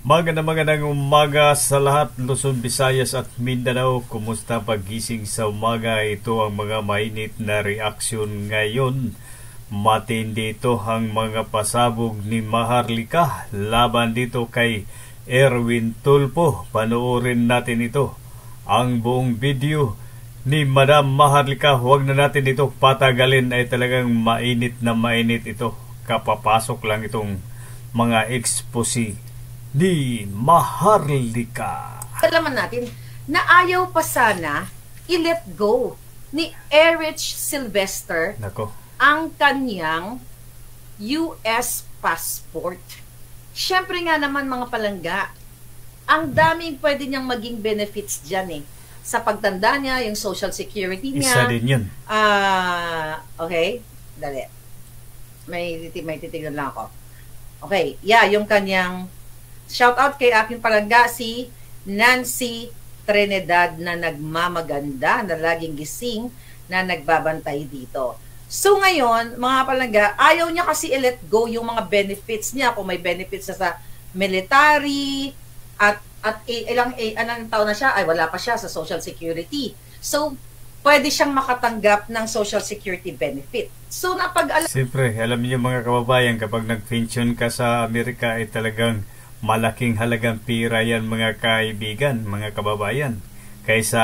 Magandang umaga sa lahat, Luzon, Visayas at Mindanao. Kumusta pagising sa umaga? Ito ang mga mainit na reaksyon ngayon. Matindi ito ang mga pasabog ni Maharlika laban dito kay Erwin Tulfo. Panoorin natin ito. Ang buong video ni Madam Maharlika, huwag na natin ito patagalin, ay talagang mainit na mainit ito. Kapapasok lang itong mga expose ni Maharlika. Alaman natin na ayaw pa sana i-let go ni Erich Sylvester ang kanyang US passport. Siyempre nga naman mga palangga, ang daming pwede niyang maging benefits dyan sa pagtanda niya, yung social security niya. Isa din yun. Okay, dali. May titignan lang ako. Okay, yung kanyang shout out kay aking palangga, si Nancy Trinidad na nagmamaganda, na laging gising, na nagbabantay dito. So ngayon, mga palangga, ayaw niya kasi i-let go yung mga benefits niya. Kung may benefits sa military, at anong taon na siya, ay wala pa siya sa Social Security. So, pwede siyang makatanggap ng Social Security benefit. So, Siyempre, alam niyo mga kababayan, kapag nag-pension ka sa Amerika, ay talagang malaking halagang pira yan mga kaibigan, mga kababayan. Kaysa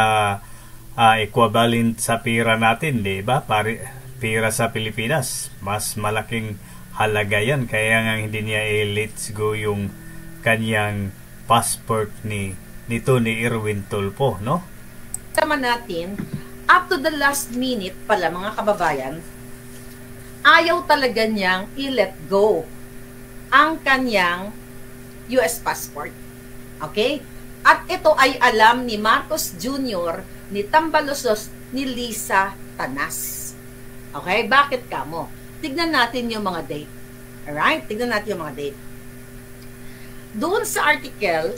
equivalent sa pira natin, di ba? Pira sa Pilipinas, mas malaking halaga yan. Kaya nga hindi niya let's go yung kanyang passport nito ni Erwin Tulfo, no? Tama natin, up to the last minute pala mga kababayan, ayaw talaga niyang i-let go ang kanyang US passport. Okay? At ito ay alam ni Marcos Jr., ni Tambaluslos, ni Lisa Tanas. Okay? Bakit kamo? Tignan natin yung mga date. Alright? Tignan natin yung mga date. Doon sa article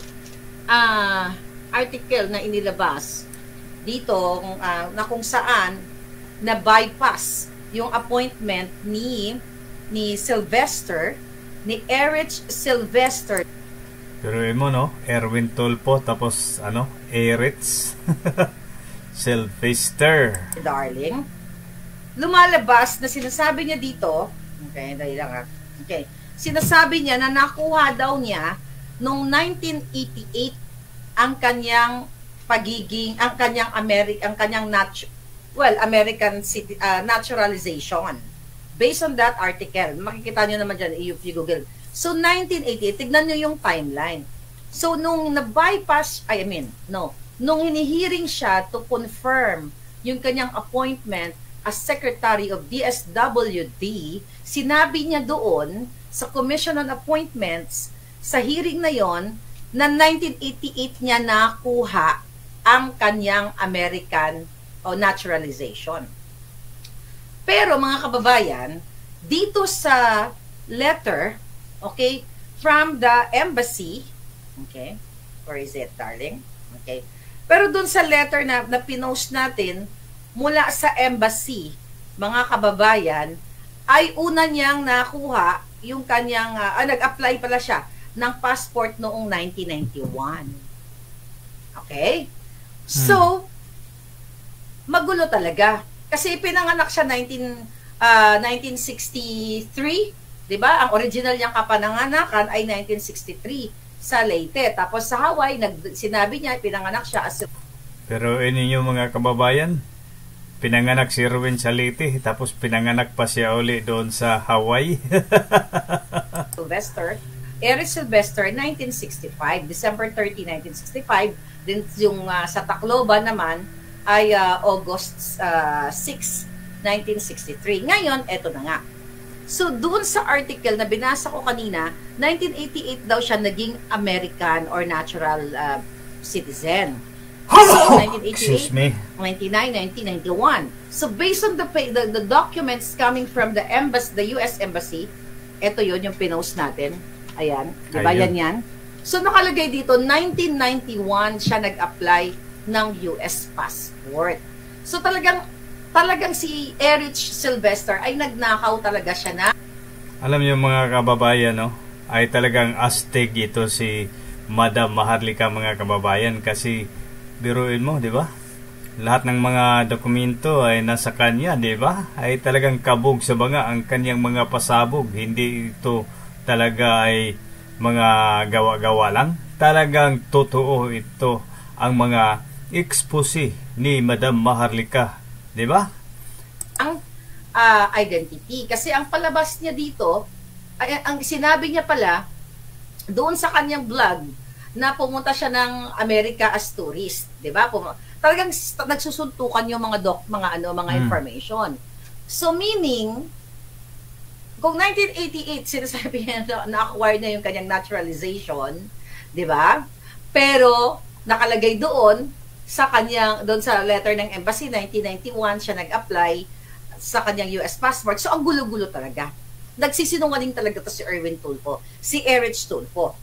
na inilabas dito na kung saan na bypass yung appointment ni Sylvester, ni Erich Sylvester. Pero mo, no? Erwin Tulfo, tapos Erich Sylvester. Darling. Lumalabas na sinasabi niya dito, okay, dahil lang okay. Sinasabi niya na nakuha daw niya noong 1988 ang kanyang pagiging, ang kanyang American naturalization. Based on that article, makikita nyo naman dyan if you Google. So, 1988, tignan nyo yung timeline. So, nung na-bypass, nung hinihiring siya to confirm yung kanyang appointment as Secretary of DSWD, sinabi niya doon sa Commission on Appointments, sa hearing na yon, na 1988 niya nakuha ang kanyang American naturalization. Pero mga kababayan, dito sa letter, okay, from the embassy, okay, where is it, darling? Okay. Pero dun sa letter na pinost natin mula sa embassy, mga kababayan, ay una niyang nakuha yung kanyang, nag-apply pala siya ng passport noong 1991. Okay? So, magulo talaga. Kasi pinanganak siya 1963, di ba? Ang original niyang kapananganakan ay 1963 sa Leyte. Tapos sa Hawaii, sinabi niya, pinanganak siya as... Pero ininyo mga kababayan, pinanganak si Erwin sa Leyte, tapos pinanganak pa siya uli doon sa Hawaii. Sylvester, Erich Sylvester, 1965, December 30, 1965. Then yung sa Tacloban naman ay August 6, 1963. Ngayon, eto na nga. So, doon sa article na binasa ko kanina, 1988 daw siya naging American or natural citizen. So, 1988, 1999, 1991. So, based on the documents coming from the embassy, the US Embassy, eto yun yung pinost natin. Ayan, di ba yan? So, nakalagay dito, 1991 siya nag-apply ng US passport. So, talagang si Erich Sylvester ay nagnakaw talaga siya na. Alam niyo mga kababayan, no? Ay talagang astig ito si Madam Maharlika, mga kababayan, kasi biruin mo, di ba? Lahat ng mga dokumento ay nasa kanya, di ba? Ay talagang kabog sa banga ang kanyang mga pasabog. Hindi ito talaga ay mga gawa-gawa lang. Talagang totoo ito ang mga expose ni Madam Maharlika, di ba? Ang identity. Kasi ang palabas niya dito, ang sinabi niya pala, doon sa kanyang vlog, na pumunta siya ng Amerika as tourist, 'di ba? Talagang nagsusuntukan yung mga information. So meaning kung 1988 sinasabi niya na-acquire niya yung kanyang naturalization, 'di ba? Pero nakalagay doon sa letter ng embassy 1991 siya nag-apply sa kanyang US passport. So ang gulo-gulo talaga. Nagsisinungaling talaga to si Erwin Tulfo, si Erich Tulfo.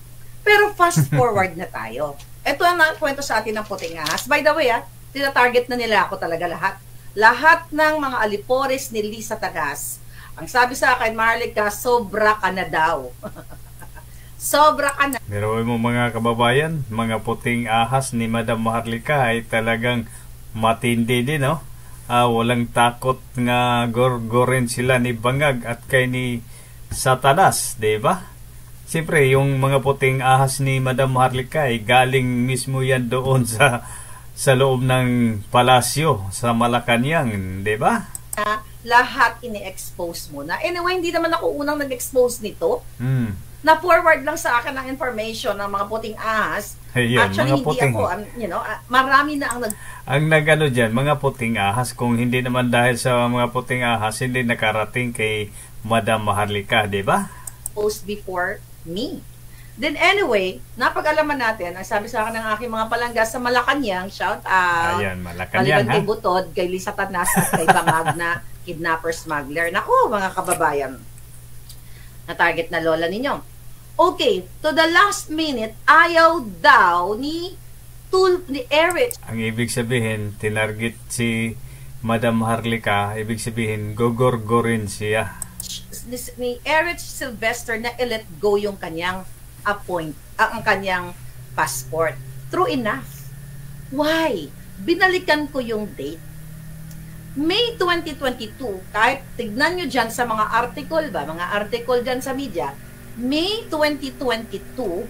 Pero fast forward na tayo. Ito ang kwento sa atin ng puting ahas. By the way, tina-target na nila ako talaga lahat. Lahat ng mga alipores ni Lisa Tagas. Ang sabi sa akin, Maharlika, sobra ka na daw. Sobra ka na. Pero mo mga kababayan, mga puting ahas ni Madam Maharlika ay talagang matindi din, no? Walang takot nga gorgorin sila ni Bangag at kay ni Satanas, di ba? Siyempre, yung mga puting ahas ni Madam Maharlika ay galing mismo yan doon sa loob ng palasyo sa Malacanang, di ba? Lahat ini-expose mo na. Anyway, hindi naman ako unang nag-expose nito. Na-forward lang sa akin ang information ng mga puting ahas. Ayun, actually, mga hindi puting. ako, marami na ang nagano dyan, mga puting ahas. Kung hindi naman dahil sa mga puting ahas, hindi nakarating kay Madam Maharlika, di ba? Post before me. Then anyway, napag-alaman natin, ang sabi sa akin ng aking mga palangga sa Malacanang, shout out. Ayan, Malacanang, maliban kay Butod, kay Lisa Tanas at kay Bangag na kidnapper smuggler. Naku, mga kababayan, na target na lola ninyo. Okay, to the last minute, ayaw daw ni Erich. Ang ibig sabihin, tinarget si Madam Maharlika, ibig sabihin, gogorgorin siya. Ni Erich Sylvester na i-let go yung kanyang ang kanyang passport. True enough. Why? Binalikan ko yung date. May 2022, kahit tignan nyo dyan sa mga article dyan sa media, May 2022,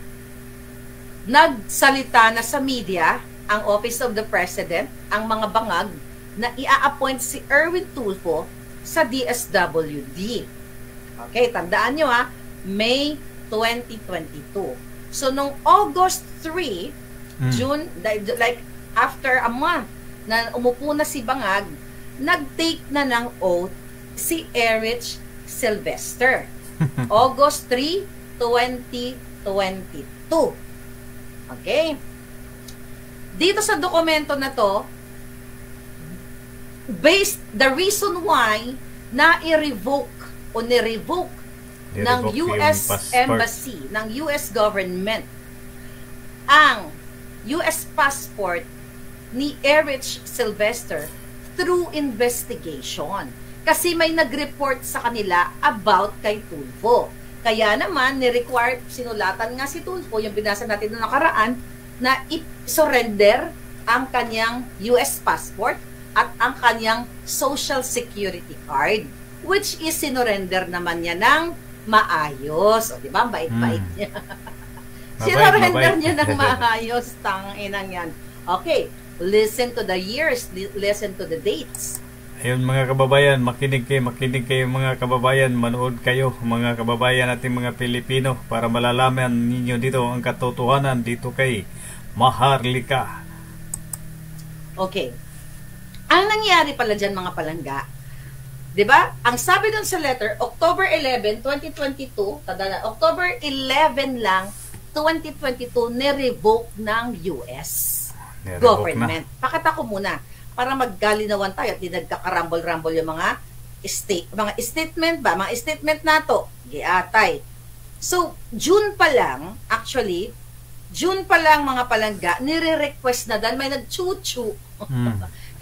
nagsalita na sa media ang Office of the President, ang mga bangag, na i-appoint si Erwin Tulfo sa DSWD. Okay, tandaan nyo May 2022. So, nung August 3, June, like after a month na umupo na si Bangag, nag-take na ng oath si Erich Sylvester. August 3, 2022. Okay? Dito sa dokumento na to, the reason why na i-revoke o ni-revoke ng US Embassy, ng US government, ang US passport ni Erich Sylvester through investigation. Kasi may nag-report sa kanila about kay Tulfo. Kaya naman, ni-require, sinulatan nga si Tulfo, yung binasa natin noong nakaraan, na i-surrender ang kanyang US passport at ang kanyang social security card, which is sinurrender naman niya ng maayos. O, diba? Bait-bait niya. Sinurrender niya ng maayos. Tang-inang yan. Okay. Listen to the years. Listen to the dates. Ayun mga kababayan, makinig kayo mga kababayan, manood kayo mga kababayan natin mga Pilipino para malalaman ninyo dito ang katotohanan dito kay Maharlika. Okay. Ang nangyari pala dyan mga palangga, di ba? Ang sabi dun sa letter, October 11, 2022, tadala, October 11 lang, 2022, ni-revoke ng US government. Pakita ko muna para maggalinawan tayo at di nagkakarambol-rambol yung mga statement ba? Mga statement na to. Giatay. So, June pa lang, actually, June pa lang mga palangga, nire-request na dahil may nag-chu-chu.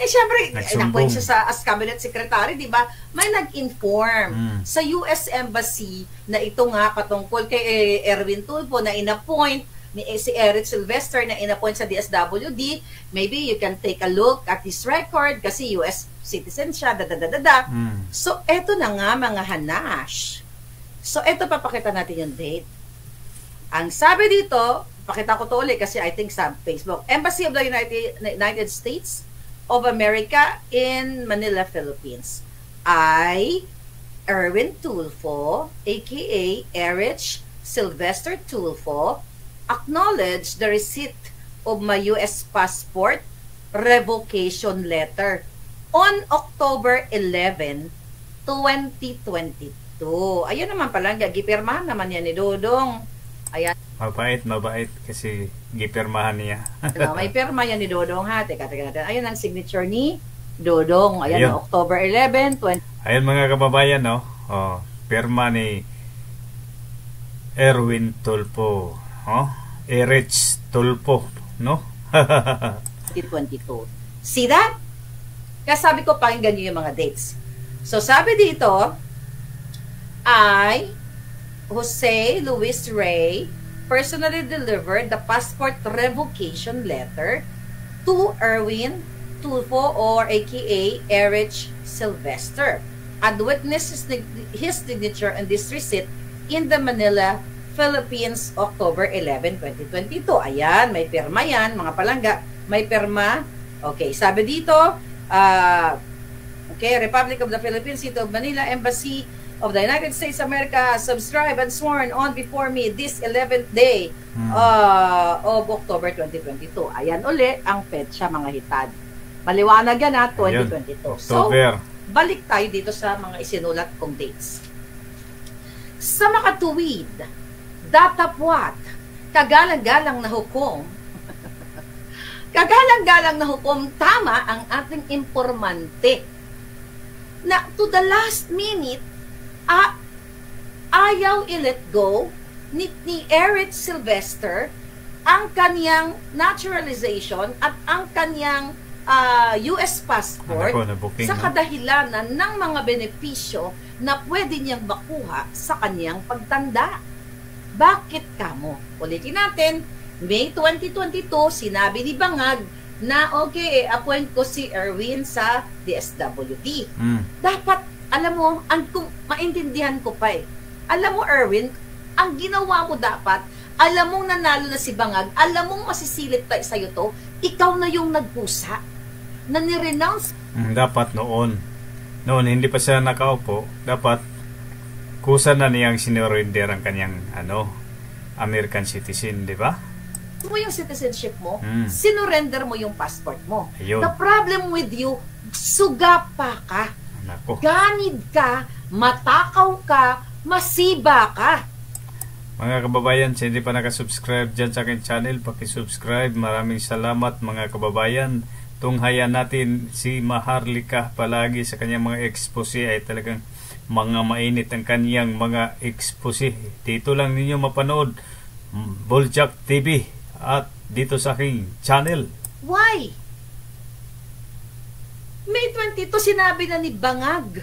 Syempre, nakuha siya as cabinet secretary, di ba? May nag-inform sa US Embassy na ito nga patungkol kay Erwin Tulfo na in-appoint si Eric Sylvester na inappoint sa DSWD. Maybe you can take a look at his record kasi US citizen siya, So, eto na nga mga hanash. So, eto papakita natin yung date. Ang sabi dito, pakita ko to ulit kasi I think sa Facebook, Embassy of the United States of America in Manila, Philippines. I, Erwin Tulfo, aka Erich Sylvester Tulfo, acknowledge the receipt of my U.S. passport revocation letter on October 11, 2022. Ayun naman pala, gipirmahan naman yan ni Dodong. Ayan. Mabait kasi gipirmahan niya. May pirma yan ni Dodong ha. Teka natin. Ayun ang signature ni Dodong. Ayan, October 11, 20. Ayun mga kababayan, no? Pirma ni Erwin Tulfo. Erich Tulfo, no? 2022. See that? Kaya sabi ko, pakinggan nyo yung mga dates. So, sabi dito, I, Jose Luis Rey, personally delivered the passport revocation letter to Erwin Tulfo or aka Erich Sylvester and witnessed his signature on this receipt in the Manila, Philippines, October 11, 2022. Ayan, may pirma yan, mga palangga. May pirma. Okay, sabi dito, Republic of the Philippines, City of Manila, Embassy of the United States of America, subscribed and sworn on before me this 11th day of October 2022. Ayan uli ang petsa, mga hitad. Maliwanag yan ha, 2022. So, balik tayo dito sa mga isinulat kong dates. Sa makatuwid, datapwat, kagalang-galang na hukom, kagalang-galang na hukom, tama ang ating impormante na to the last minute, ayaw i-let go ni Erich Sylvester ang kaniyang naturalization at ang kaniyang US passport sa kadahilanan ng mga benepisyo na pwede niyang makuha sa kaniyang pagtanda. Bakit kamo? Ulitin natin, May 2022, sinabi ni Bangag na appoint ko si Erwin sa DSWD. Dapat, alam mo, kung maintindihan ko pa alam mo, Erwin, ang ginawa mo dapat, alam mong nanalo na si Bangag, alam mong masisilip tayo sa'yo to, ikaw na yung nagpusa, na nirenounce. Dapat noon, hindi pa siya nakaupo, dapat kusa na niyang sinurrender ang kanyang American citizen, di ba? Mo yung citizenship mo, sinurrender mo yung passport mo. Ayun. The problem with you, suga pa ka. Nako. Ganid ka, matakaw ka, masiba ka. Mga kababayan, sa hindi pa nakasubscribe dyan sa aking channel, pakisubscribe. Maraming salamat mga kababayan. Tunghayan natin si Maharlika palagi sa kanyang mga expose ay talagang mga mainit ang kanyang mga expose. Dito lang ninyo mapanood, Buljak TV at dito sa aking channel. Why? May 22 sinabi na ni Bangag.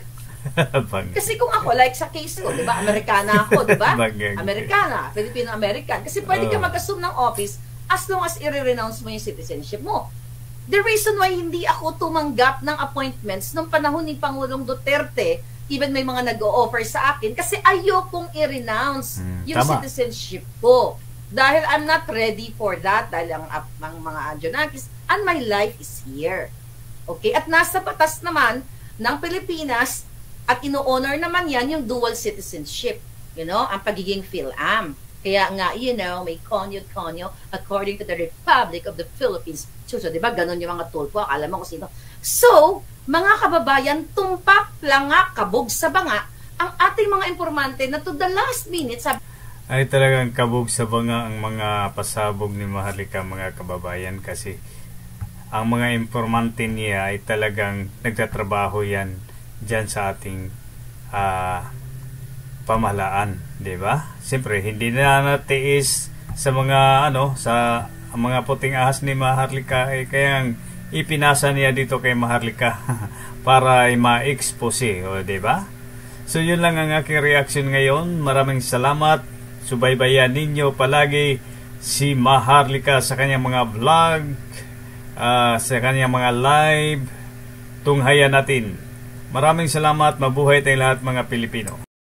Kasi kung ako, like sa case ko, di ba, Amerikana ako, di ba? Amerikana, Filipino-American. Kasi pwede ka mag-assume ng office as long as i-renounce mo yung citizenship mo. The reason why hindi ako tumanggap ng appointments nung panahon ni Pangulong Duterte, even may mga nag-o-offer sa akin, kasi ayokong i-renounce yung citizenship ko. Dahil I'm not ready for that, dahil ang mga Anjonakis, and my life is here. Okay? At nasa batas naman ng Pilipinas, at ino-honor naman yan yung dual citizenship. Ang pagiging PhilAm. Kaya nga, may konyo-konyo according to the Republic of the Philippines. So, diba, ganun yung mga Tulfo, akala mo kung sino. So, mga kababayan, tumpak, planga, kabog sa banga, ang ating mga informante na to the last minute, ay talagang kabog sa banga ang mga pasabog ni Maharlika, mga kababayan, kasi ang mga informante niya ay talagang nagtatrabaho yan dyan sa ating pamahalaan, di ba? Siyempre, hindi na natiis sa mga sa mga puting ahas ni Maharlika, kaya ipinasa niya dito kay Maharlika para ma-expose, di ba? So yun lang ang aking reaction ngayon. Maraming salamat. Subaybayan ninyo palagi si Maharlika sa kanyang mga vlog, sa kanyang mga live. Tunghayan natin. Maraming salamat. Mabuhay tayong lahat mga Pilipino.